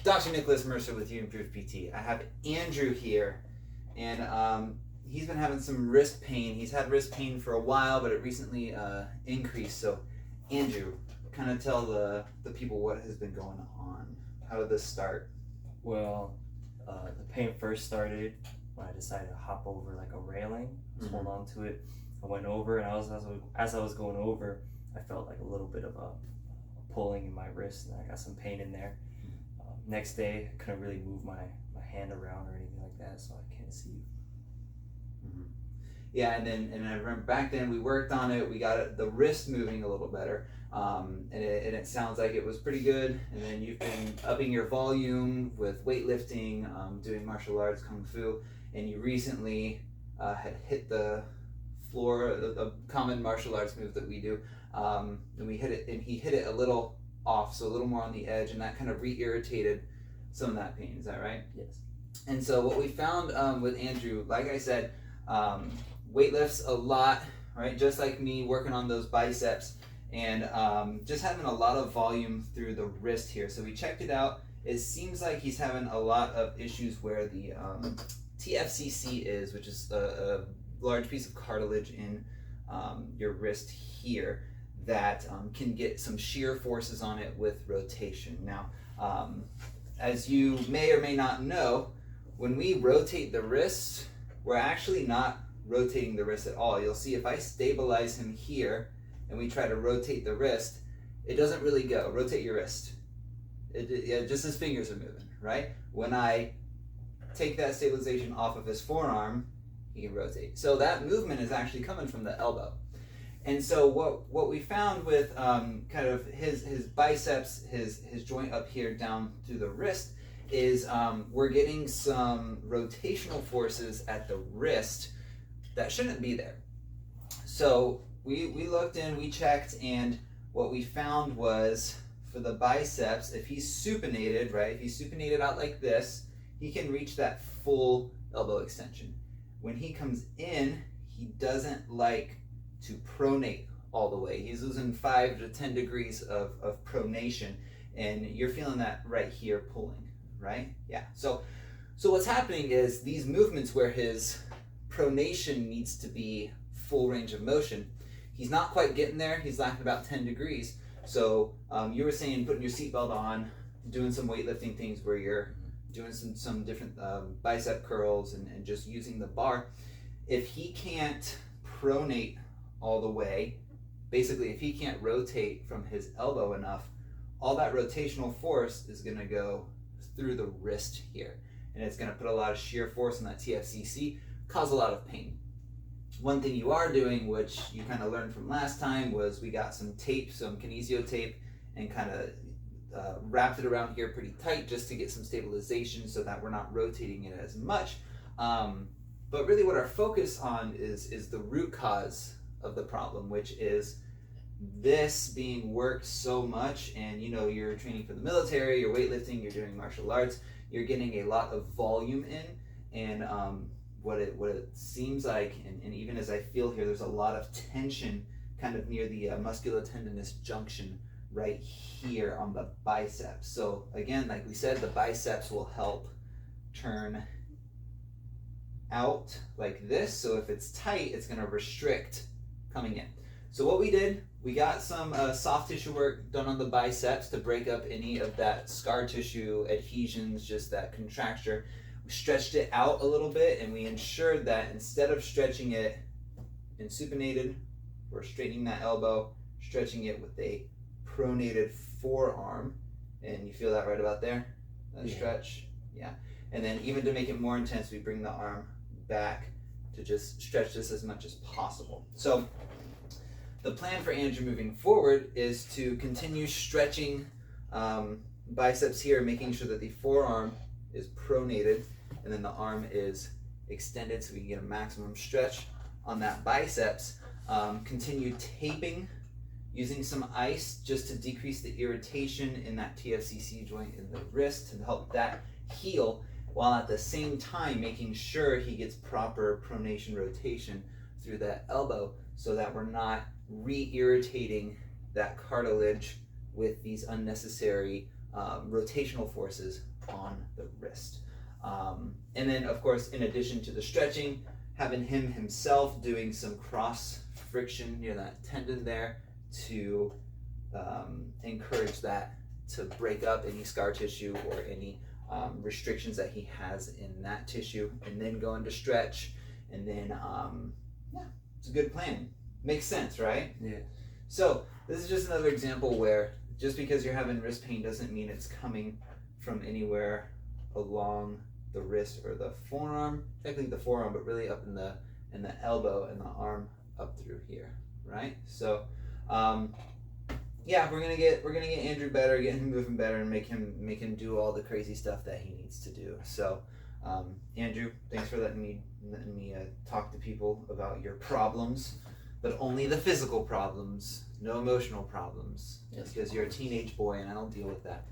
Dr. Nicholas Mercer with uImproved PT. I have Andrew here, and he's been having some wrist pain. He's had wrist pain for a while, but it recently increased. So, Andrew, kind of tell the people what has been going on. How did this start? Well, the pain first started when I decided to hop over like a railing. I was holding on to it. I went over, and as I was going over, I felt like a little bit of a pulling in my wrist, and I got some pain in there. Next day, I couldn't really move my hand around or anything like that, so I can't see. Yeah, and I remember back then we worked on it. We got the wrist moving a little better, and it sounds like it was pretty good. And then you've been upping your volume with weightlifting, doing martial arts, kung fu, and you recently had hit the floor, a common martial arts move that we do, and we hit it, and he hit it a little off, so a little more on the edge, and that kind of re-irritated some of that pain. Is that right? Yes. And so what we found with Andrew, like I said, weightlifts a lot, right? Just like me, working on those biceps, and just having a lot of volume through the wrist here. So we checked it out. It seems like he's having a lot of issues where the TFCC is, which is a large piece of cartilage in your wrist here, that can get some shear forces on it with rotation. Now, as you may or may not know, when we rotate the wrist, we're actually not rotating the wrist at all. You'll see if I stabilize him here and we try to rotate the wrist, it doesn't really go. Rotate your wrist. Just his fingers are moving, right? When I take that stabilization off of his forearm, he can rotate. So that movement is actually coming from the elbow. And so what we found with kind of his biceps, his joint up here down to the wrist, is we're getting some rotational forces at the wrist that shouldn't be there. So we looked in, we checked, and what we found was for the biceps, if he's supinated, right, if he's supinated out like this, he can reach that full elbow extension. When he comes in, he doesn't like to pronate all the way. He's losing 5 to 10 degrees of pronation, and you're feeling that right here pulling, right? Yeah. So what's happening is these movements where his pronation needs to be full range of motion, he's not quite getting there. He's lacking about 10 degrees. So you were saying putting your seatbelt on, doing some weightlifting things where you're doing some different bicep curls and just using the bar. If he can't pronate all the way, basically if he can't rotate from his elbow enough, all that rotational force is going to go through the wrist here, and it's going to put a lot of shear force on that TFCC, cause a lot of pain. One thing you are doing, which you kind of learned from last time, was we got some tape, some kinesio tape, and kind of wrapped it around here pretty tight just to get some stabilization so that we're not rotating it as much. But really what our focus on is the root cause of the problem, which is this being worked so much. And you know, you're training for the military, you're weightlifting, you're doing martial arts, you're getting a lot of volume in, and what it seems like, and even as I feel here, there's a lot of tension kind of near the musculotendinous junction right here on the biceps. So again, like we said, the biceps will help turn out like this. So if it's tight, it's going to restrict coming in. So what we did, we got some soft tissue work done on the biceps to break up any of that scar tissue adhesions, just that contracture. We stretched it out a little bit, and we ensured that instead of stretching it in supinated, we're straightening that elbow, stretching it with a pronated forearm. And you feel that right about there? That stretch? Yeah. And then even to make it more intense, we bring the arm back to just stretch this as much as possible. So the plan for Andrew moving forward is to continue stretching biceps here, making sure that the forearm is pronated and then the arm is extended so we can get a maximum stretch on that biceps. Continue taping, using some ice just to decrease the irritation in that TFCC joint in the wrist to help that heal, while at the same time making sure he gets proper pronation rotation through that elbow so that we're not re-irritating that cartilage with these unnecessary rotational forces on the wrist. And then, of course, in addition to the stretching, having him himself doing some cross friction near that tendon there to encourage that to break up any scar tissue or any restrictions that he has in that tissue, and then go into stretch, and then yeah, it's a good plan. Makes sense, right? Yeah. So this is just another example where just because you're having wrist pain doesn't mean it's coming from anywhere along the wrist or the forearm, technically the forearm, but really up in the elbow and the arm up through here, right? So yeah, we're gonna get Andrew better, get him moving better, and make him do all the crazy stuff that he needs to do. So Andrew, thanks for letting me talk to people about your problems, but only the physical problems, no emotional problems, Yes. because you're a teenage boy and I don't deal with that.